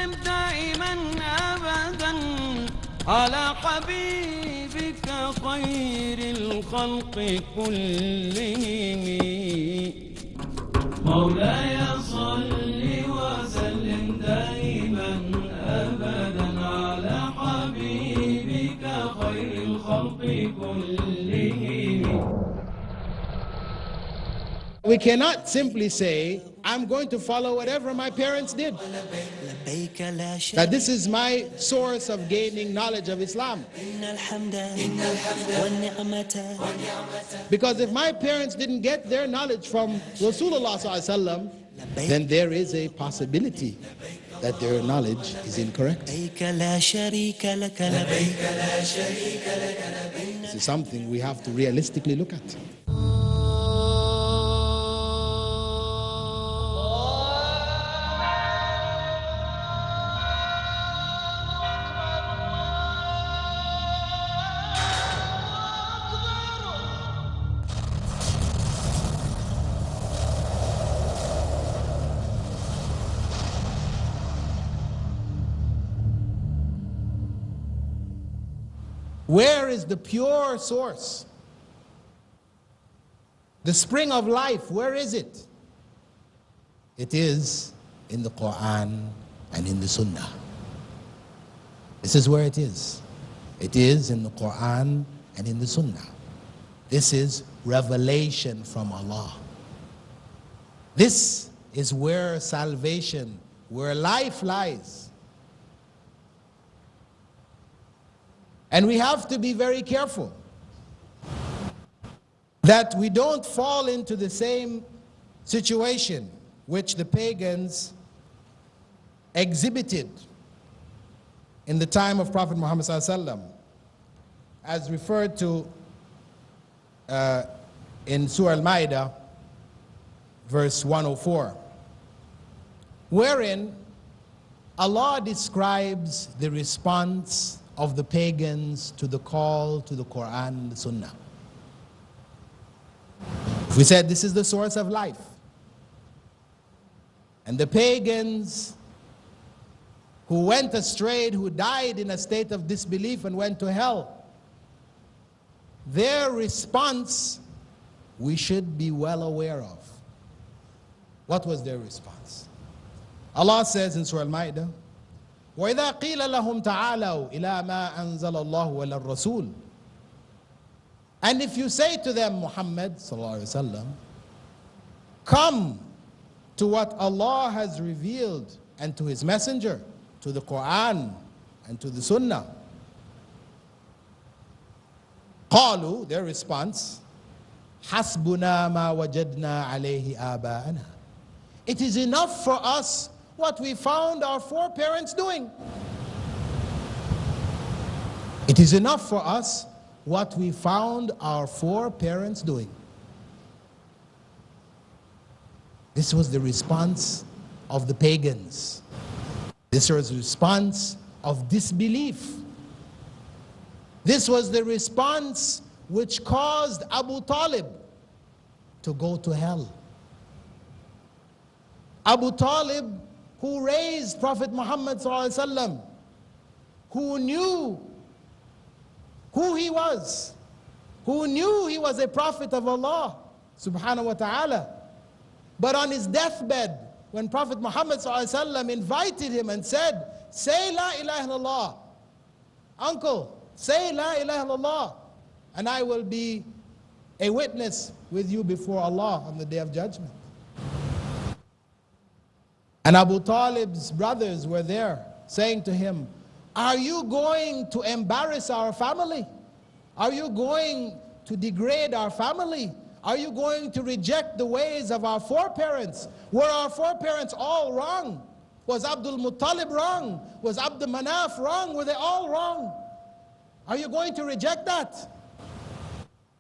وسلم دائما أبدا على حبيبك خير الخلق كلهم. مولاي صل وسلم دائما أبدا على حبيبك خير الخلق كلهم. We cannot simply say, I'm going to follow whatever my parents did. That this is my source of gaining knowledge of Islam. Because if my parents didn't get their knowledge from Rasulullah ﷺ, then there is a possibility that their knowledge is incorrect. This is something we have to realistically look at. Where is the pure source? The spring of life, where is it? It is in the Quran and in the Sunnah. This is where it is. It is in the Quran and in the Sunnah. This is revelation from Allah. This is where salvation, where life lies. And we have to be very careful that we don't fall into the same situation which the pagans exhibited in the time of Prophet Muhammad ﷺ, as referred to in Surah Al-Ma'idah, verse 104, wherein Allah describes the response of the pagans to the call to the Quran and the Sunnah. We said this is the source of life. And the pagans who went astray, who died in a state of disbelief and went to hell, their response we should be well aware of. What was their response? Allah says in Surah Al-Ma'idah, وَإِذَا قِيلَ لَهُمْ تَعَالَوْا إِلَى مَا أَنزَلَ اللَّهُ وَإِلَى الرَّسُولِ. And if you say to them, Muhammad sallallahu alaihi wasallam, come to what Allah has revealed and to His Messenger, to the Quran and to the Sunnah, قالوا, their response, حَسْبُنَا مَا وَجَدْنَا عَلَيْهِ آبَاءَنَا. It is enough for us what we found our foreparents doing. It is enough for us what we found our foreparents doing. This was the response of the pagans. This was the response of disbelief. This was the response which caused Abu Talib to go to hell. Abu Talib, who raised Prophet Muhammad ﷺ, who knew who he was, who knew he was a prophet of Allah subhanahu wa ta'ala. But on his deathbed, when Prophet Muhammad ﷺ invited him and said, say la ilaha illallah, uncle, say la ilaha illallah, and I will be a witness with you before Allah on the day of judgment. And Abu Talib's brothers were there saying to him, are you going to embarrass our family? Are you going to degrade our family? Are you going to reject the ways of our foreparents? Were our foreparents all wrong? Was Abdul Muttalib wrong? Was Abdul Manaf wrong? Were they all wrong? Are you going to reject that?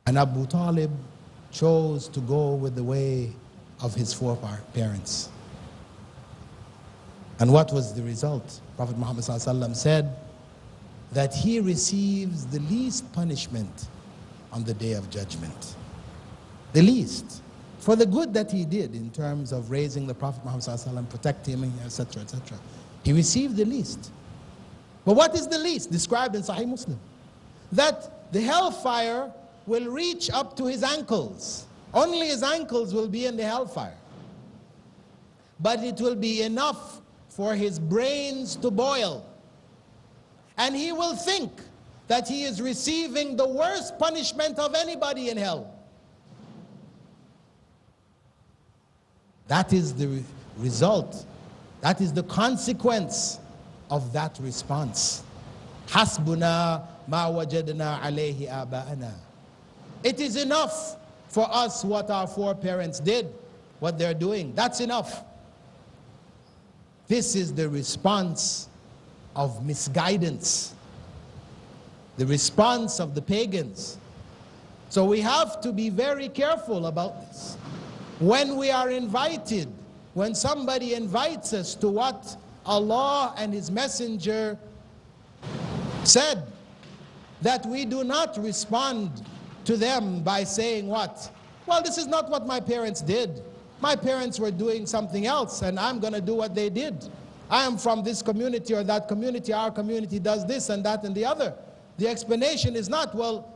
And Abu Talib chose to go with the way of his foreparents. And what was the result? Prophet Muhammad ﷺ said that he receives the least punishment on the day of judgment. The least. For the good that he did in terms of raising the Prophet Muhammad ﷺ, protecting him, etc., etc. He received the least. But what is the least? Described in Sahih Muslim. That the hellfire will reach up to his ankles. Only his ankles will be in the hellfire. But it will be enough for his brains to boil. And he will think that he is receiving the worst punishment of anybody in hell. That is the result. That is the consequence of that response. Hasbuna ma wajadna alayhi aba'ana. It is enough for us what our foreparents did, what they're doing. That's enough. This is the response of misguidance, the response of the pagans. So we have to be very careful about this. When we are invited, when somebody invites us to what Allah and His Messenger said, that we do not respond to them by saying what? Well, this is not what my parents did. My parents were doing something else and I'm going to do what they did. I am from this community or that community, our community does this and that and the other. The explanation is not, well,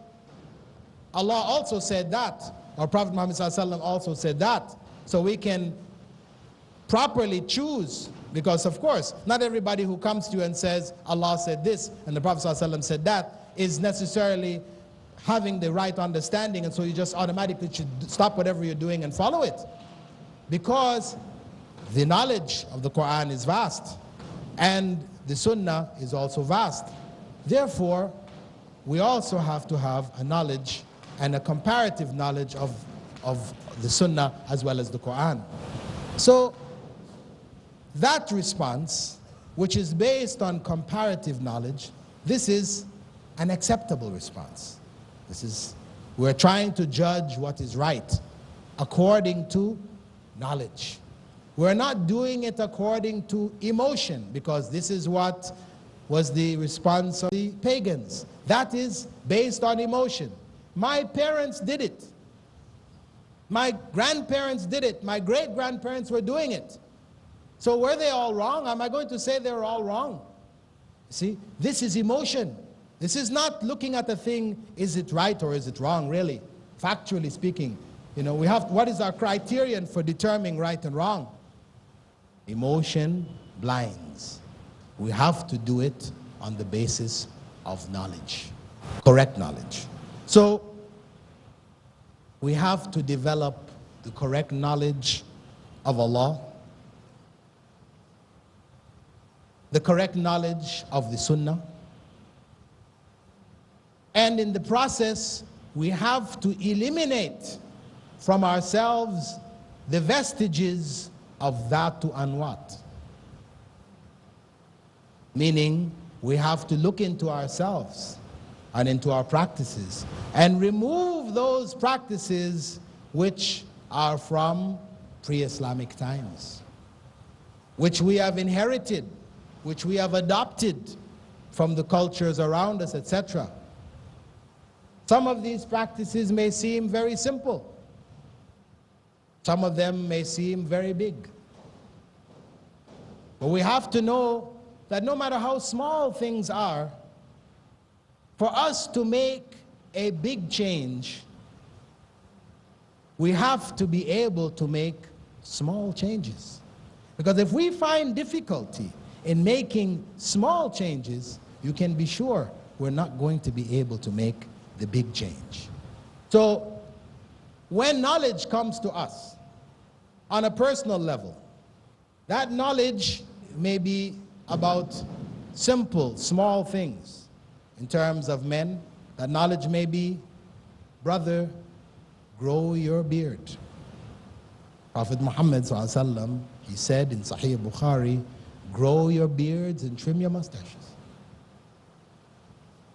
Allah also said that, or Prophet Muhammad ﷺ also said that. So we can properly choose, because of course, not everybody who comes to you and says, Allah said this and the Prophet ﷺ said that, is necessarily having the right understanding, and so you just automatically should stop whatever you're doing and follow it. Because the knowledge of the Quran is vast, and the Sunnah is also vast. Therefore, we also have to have a knowledge and a comparative knowledge of the Sunnah as well as the Quran. So, that response, which is based on comparative knowledge, this is an acceptable response. We're trying to judge what is right according to knowledge. We're not doing it according to emotion, because this is what was the response of the pagans. That is based on emotion. My parents did it. My grandparents did it. My great-grandparents were doing it. So were they all wrong? Am I going to say they were all wrong? See, this is emotion. This is not looking at a thing, is it right or is it wrong, really? Factually speaking, you know, what is our criterion for determining right and wrong? Emotion blinds. We have to do it on the basis of knowledge, correct knowledge. So, we have to develop the correct knowledge of Allah, the correct knowledge of the Sunnah, and in the process, we have to eliminate from ourselves the vestiges of that to anwat. Meaning, we have to look into ourselves and into our practices and remove those practices which are from pre-Islamic times, which we have inherited, which we have adopted from the cultures around us, etc. Some of these practices may seem very simple. Some of them may seem very big. But we have to know that no matter how small things are, for us to make a big change, we have to be able to make small changes. Because if we find difficulty in making small changes, you can be sure we're not going to be able to make the big change. So, when knowledge comes to us on a personal level, that knowledge may be about simple, small things. In terms of men, that knowledge may be, brother, grow your beard. Prophet Muhammad ﷺ, he said in Sahih Bukhari, grow your beards and trim your mustaches.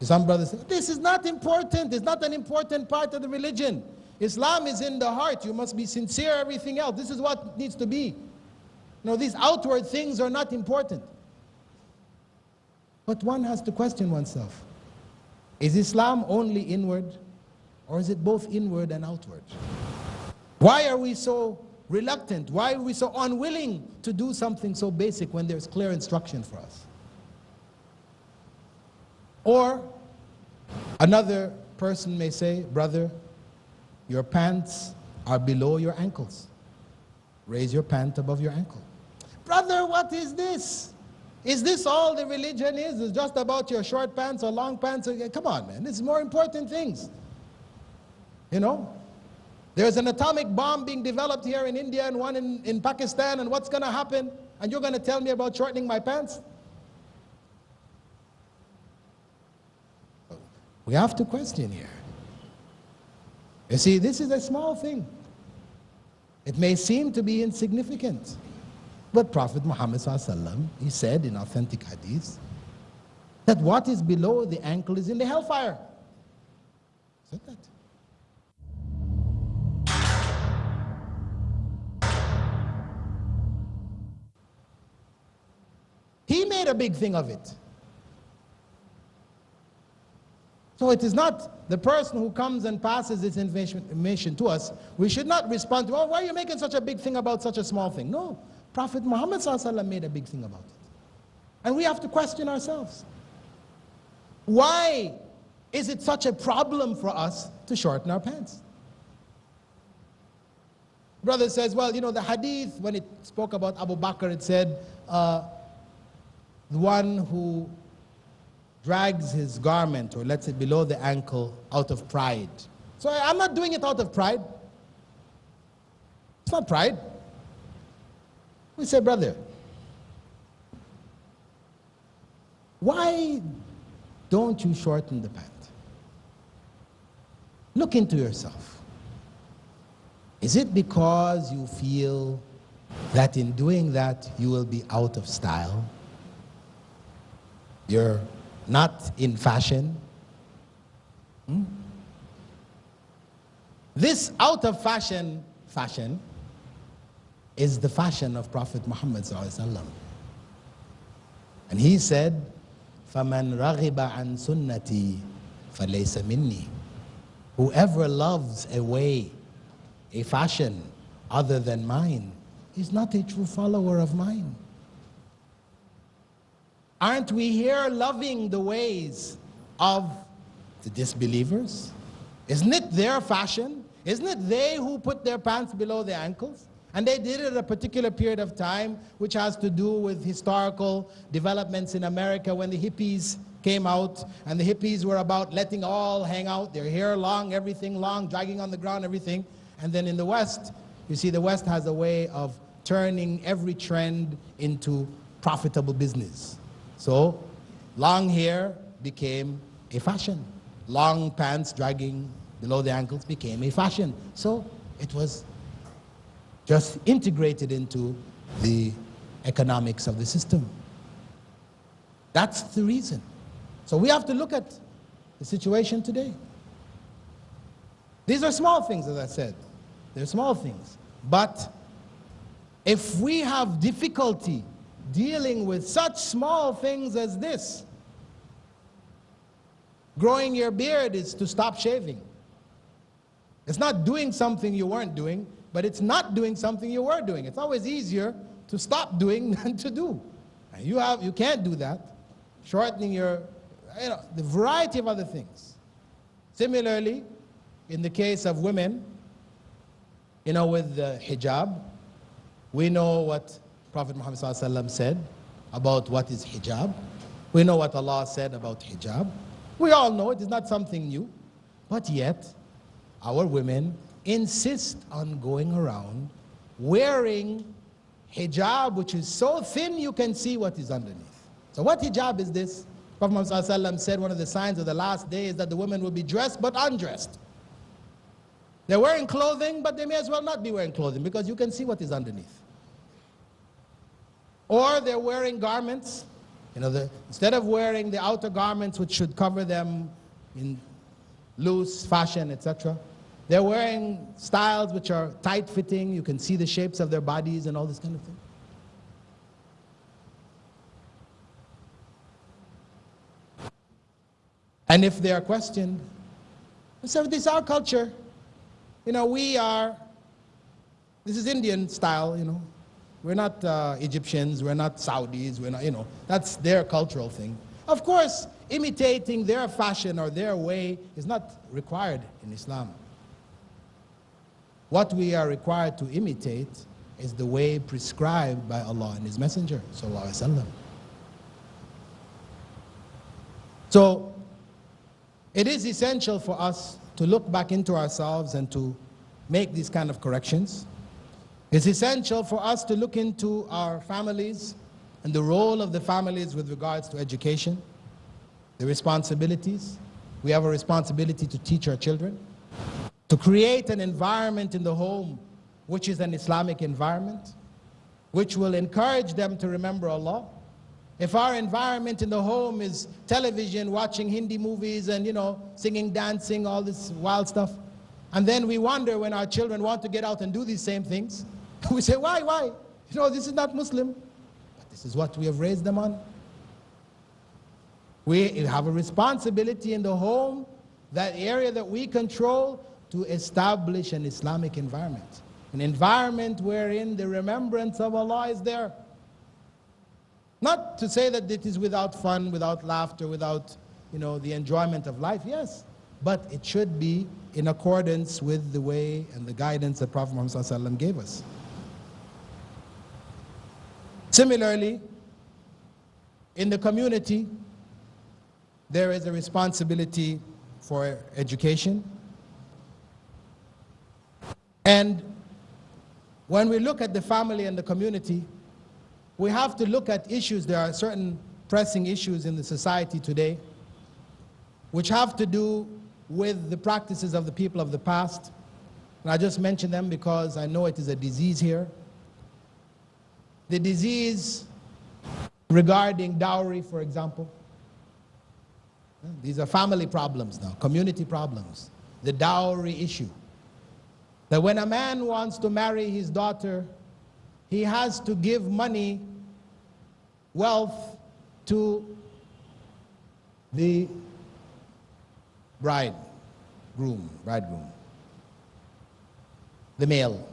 Some brothers say, this is not important. It's not an important part of the religion. Islam is in the heart. You must be sincere, everything else. This is what needs to be. No, these outward things are not important. But one has to question oneself. Is Islam only inward, or is it both inward and outward? Why are we so reluctant? Why are we so unwilling to do something so basic when there's clear instruction for us? Or another person may say, brother, your pants are below your ankles. Raise your pant above your ankle. Brother, what is this? Is this all the religion is? It's just about your short pants or long pants? Come on, man. This is more important things. You know? There's an atomic bomb being developed here in India and one in Pakistan, and what's going to happen? And you're going to tell me about shortening my pants? We have to question here. You see, this is a small thing. It may seem to be insignificant. But Prophet Muhammad ﷺ, he said in authentic hadith that what is below the ankle is in the hellfire. He said that. He made a big thing of it. So it is not the person who comes and passes this information to us. We should not respond to, oh, why are you making such a big thing about such a small thing? No. Prophet Muhammad ﷺ made a big thing about it. And we have to question ourselves. Why is it such a problem for us to shorten our pants? Brother says, well, you know, the hadith, when it spoke about Abu Bakr, it said, the one who drags his garment, or lets it below the ankle, out of pride. So I'm not doing it out of pride. It's not pride. We say, brother, why don't you shorten the pant? Look into yourself. Is it because you feel that in doing that you will be out of style? You're not in fashion? This out of fashion is the fashion of Prophet Muhammad ﷺ. And he said, فَمَنْ رَغِبَ عَنْ سُنَّتِي فَلَيْسَ مِنِّي. Whoever loves a way, a fashion other than mine, is not a true follower of mine. Aren't we here loving the ways of the disbelievers? Isn't it their fashion? Isn't it they who put their pants below their ankles? And they did it at a particular period of time, which has to do with historical developments in America when the hippies came out, and the hippies were about letting all hang out, their hair long, everything long, dragging on the ground, everything. And then in the West, you see, the West has a way of turning every trend into profitable business. So long hair became a fashion. Long pants dragging below the ankles became a fashion. So it was just integrated into the economics of the system. That's the reason. So we have to look at the situation today. These are small things, as I said. They're small things. But if we have difficulty dealing with such small things as this, growing your beard is to stop shaving. It's not doing something you weren't doing, but it's not doing something you were doing. It's always easier to stop doing than to do. And you can't do that. Shortening your, the variety of other things. Similarly, in the case of women, with the hijab, we know what Prophet Muhammad ﷺ said about what is hijab. We know what Allah said about hijab. We all know it is not something new, but yet our women insist on going around wearing hijab which is so thin you can see what is underneath. So what hijab is this? Prophet Muhammad ﷺ said one of the signs of the last day is that the women will be dressed but undressed. They're wearing clothing, but they may as well not be wearing clothing because you can see what is underneath. Or they're wearing garments, instead of wearing the outer garments which should cover them in loose fashion, etc., they're wearing styles which are tight-fitting. You can see the shapes of their bodies and all this kind of thing. And if they are questioned, they say, this is our culture. We are This is Indian style, you know. We're not Egyptians, we're not Saudis, we're not, you know, that's their cultural thing. Of course, imitating their fashion or their way is not required in Islam. What we are required to imitate is the way prescribed by Allah and His Messenger, sallallahu alaihi wasallam. So, it is essential for us to look back into ourselves and to make these kind of corrections. It's essential for us to look into our families and the role of the families with regards to education, the responsibilities. We have a responsibility to teach our children, to create an environment in the home which is an Islamic environment, which will encourage them to remember Allah. If our environment in the home is television, watching Hindi movies and, you know, singing, dancing, all this wild stuff, and then we wonder when our children want to get out and do these same things, we say, why? You know, this is not Muslim. But this is what we have raised them on. We have a responsibility in the home, that area that we control, to establish an Islamic environment. An environment wherein the remembrance of Allah is there. Not to say that it is without fun, without laughter, without, you know, the enjoyment of life, yes. But it should be in accordance with the way and the guidance that Prophet Muhammad ﷺ gave us. Similarly, in the community, there is a responsibility for education. And when we look at the family and the community, we have to look at issues. There are certain pressing issues in the society today which have to do with the practices of the people of the past. And I just mention them because I know it is a disease here. The disease regarding dowry, for example. These are family problems now, community problems. The dowry issue. That when a man wants to marry his daughter, he has to give money, wealth, to the bridegroom, the male.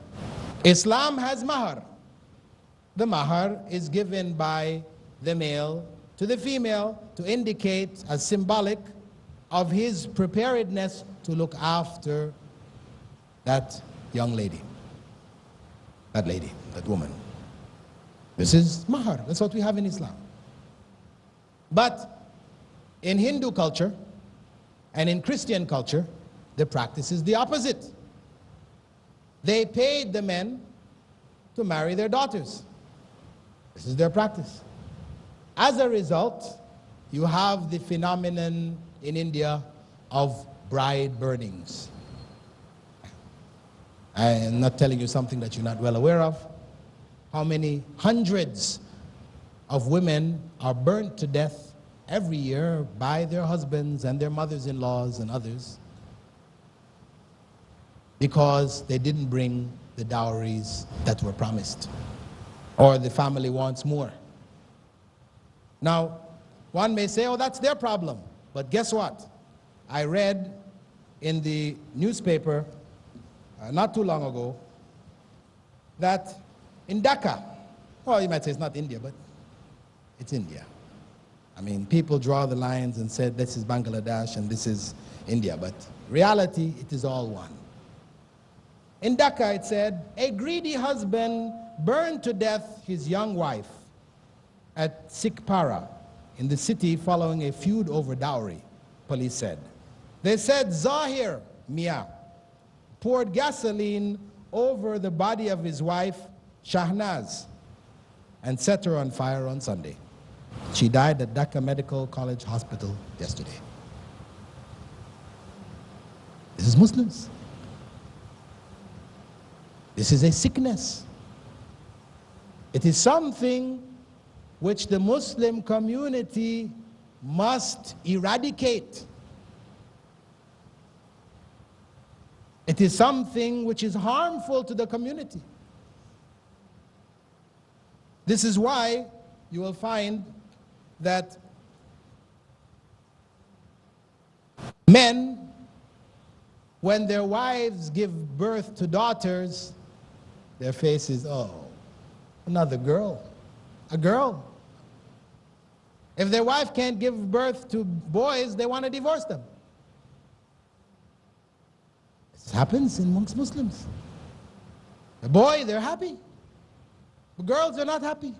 Islam has mahar. The mahar is given by the male to the female to indicate as symbolic of his preparedness to look after that young lady, that woman. This is mahar. That's what we have in Islam. But in Hindu culture and in Christian culture, the practice is the opposite. They paid the men to marry their daughters. This is their practice. As a result, you have the phenomenon in India of bride burnings. I am not telling you something that you're not well aware of. How many hundreds of women are burnt to death every year by their husbands and their mothers-in-laws and others because they didn't bring the dowries that were promised, or the family wants more. Now, one may say, oh, that's their problem. But guess what? I read in the newspaper not too long ago that in Dhaka, well, you might say it's not India, but it's India. I mean, people draw the lines and said this is Bangladesh and this is India, but reality, it is all one. In Dhaka, it said, a greedy husband burned to death his young wife at Sikpara in the city following a feud over dowry, police said. They said Zahir Mia poured gasoline over the body of his wife, Shahnaz, and set her on fire on Sunday. She died at Dhaka Medical College Hospital yesterday. This is Muslims. This is a sickness. It is something which the Muslim community must eradicate. It is something which is harmful to the community. This is why you will find that men, when their wives give birth to daughters, Their face is, oh, another girl. A girl. If their wife can't give birth to boys, they want to divorce them. This happens amongst Muslims. The boy, they're happy. The girls are not happy.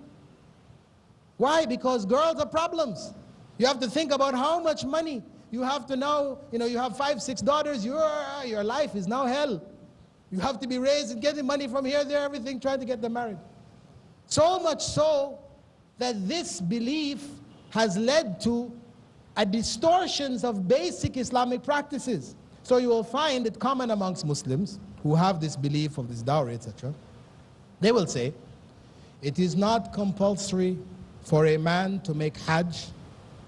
Why? Because girls are problems. You have to think about how much money you have to now, you have 5, 6 daughters, your life is now hell. You have to be raised and getting money from here, there, everything, trying to get them married. So much so that this belief has led to a distortions of basic Islamic practices. So you will find it common amongst Muslims who have this belief of this dowry, etc. They will say, it is not compulsory for a man to make Hajj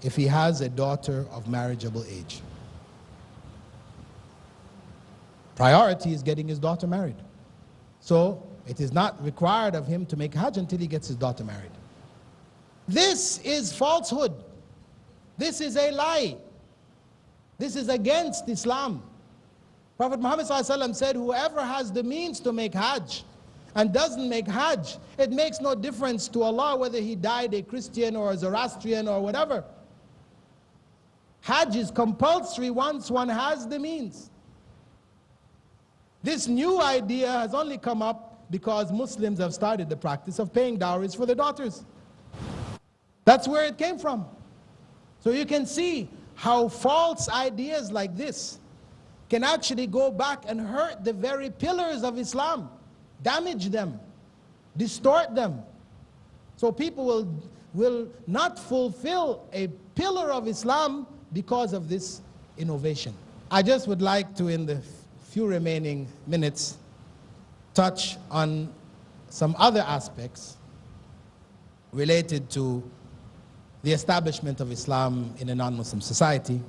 if he has a daughter of marriageable age. Priority is getting his daughter married. So it is not required of him to make Hajj until he gets his daughter married. This is falsehood. This is a lie. This is against Islam. Prophet Muhammad ﷺ said, whoever has the means to make Hajj and doesn't make Hajj, it makes no difference to Allah whether he died a Christian or a Zoroastrian or whatever. Hajj is compulsory once one has the means. This new idea has only come up because Muslims have started the practice of paying dowries for their daughters. That's where it came from. So you can see how false ideas like this can actually go back and hurt the very pillars of Islam, damage them, distort them. So people will not fulfill a pillar of Islam because of this innovation. I just would like to, in the few remaining minutes, touch on some other aspects related to the establishment of Islam in a non-Muslim society,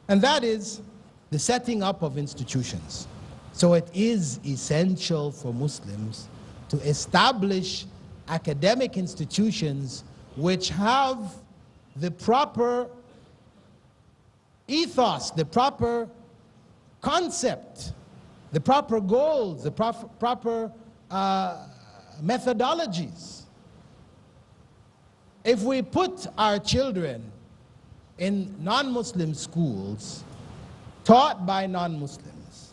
and that is the setting up of institutions. So it is essential for Muslims to establish academic institutions which have the proper ethos, the proper concept, the proper goals, the proper methodologies. If we put our children in non-Muslim schools taught by non-Muslims,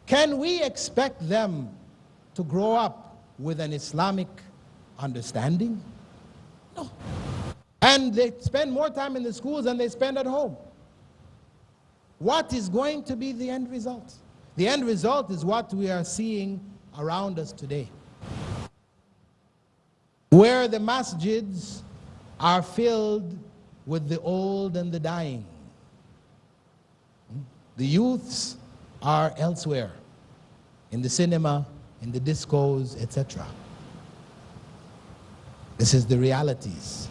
can we expect them to grow up with an Islamic understanding? No. And they spend more time in the schools than they spend at home. What is going to be the end result? The end result is what we are seeing around us today, where the masjids are filled with the old and the dying. The youths are elsewhere, in the cinema, in the discos, etc. This is the realities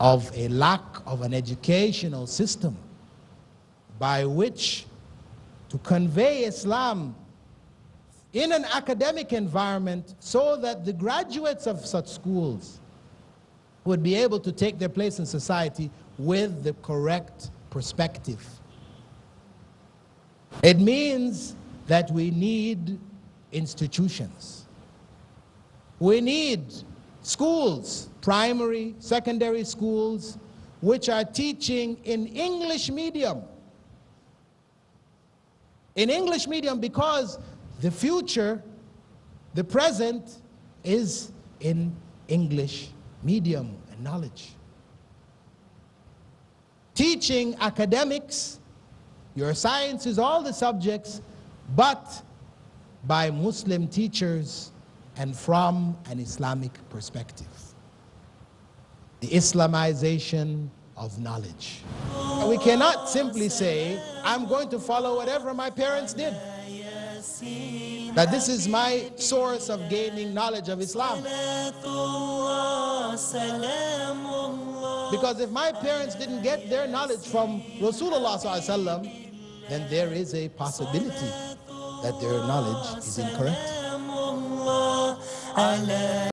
of a lack of an educational system by which to convey Islam in an academic environment so that the graduates of such schools would be able to take their place in society with the correct perspective. It means that we need institutions. We need schools, primary, secondary schools, which are teaching in English medium. In English medium, because the future, the present, is in English medium and knowledge. Teaching academics, your sciences, all the subjects, but by Muslim teachers and from an Islamic perspective. The Islamization of knowledge. We cannot simply say, I'm going to follow whatever my parents did, that this is my source of gaining knowledge of Islam. Because if my parents didn't get their knowledge from Rasulullah ﷺ, then there is a possibility that their knowledge is incorrect.